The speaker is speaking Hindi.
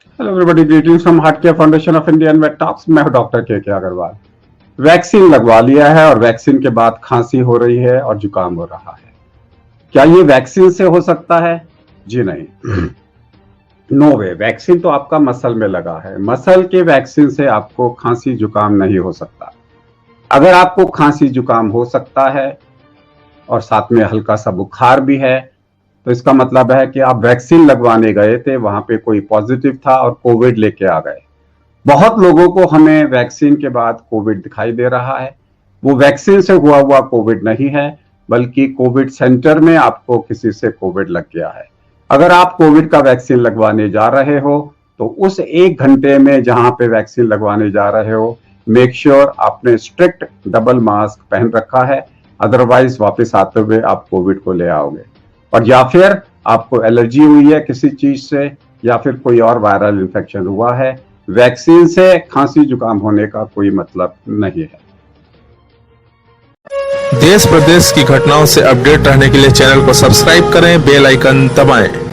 Hello everybody, greetings from heart care foundation of India and wait talks. मैं हूं डॉक्टर के अग्रवाल। वैक्सीन लगवा लिया है और वैक्सीन के बाद खांसी हो रही है और जुकाम हो रहा है। क्या ये वैक्सीन से हो सकता है? जी नहीं, नो वे। वैक्सीन तो आपका मसल में लगा है। मसल के वैक्सीन से आपको खांसी जुकाम नहीं हो सकता। अगर आपको खांसी जुकाम हो सकता है और साथ में हल्का सा बुखार भी है, तो इसका मतलब है कि आप वैक्सीन लगवाने गए थे, वहां पे कोई पॉजिटिव था और कोविड लेके आ गए। बहुत लोगों को हमें वैक्सीन के बाद कोविड दिखाई दे रहा है। वो वैक्सीन से हुआ कोविड नहीं है, बल्कि कोविड सेंटर में आपको किसी से कोविड लग गया है। अगर आप कोविड का वैक्सीन लगवाने जा रहे हो, तो उस 1 घंटे में जहां पे वैक्सीन लगवाने जा रहे हो, मेक श्योर आपने स्ट्रिक्ट डबल मास्क पहन रखा है। अदरवाइज वापस आते हुए आप कोविड को ले आओगे। और या फिर आपको एलर्जी हुई है किसी चीज से, या फिर कोई और वायरल इन्फेक्शन हुआ है। वैक्सीन से खांसी जुकाम होने का कोई मतलब नहीं है। देश प्रदेश की घटनाओं से अपडेट रहने के लिए चैनल को सब्सक्राइब करें, बेल आइकन दबाएं।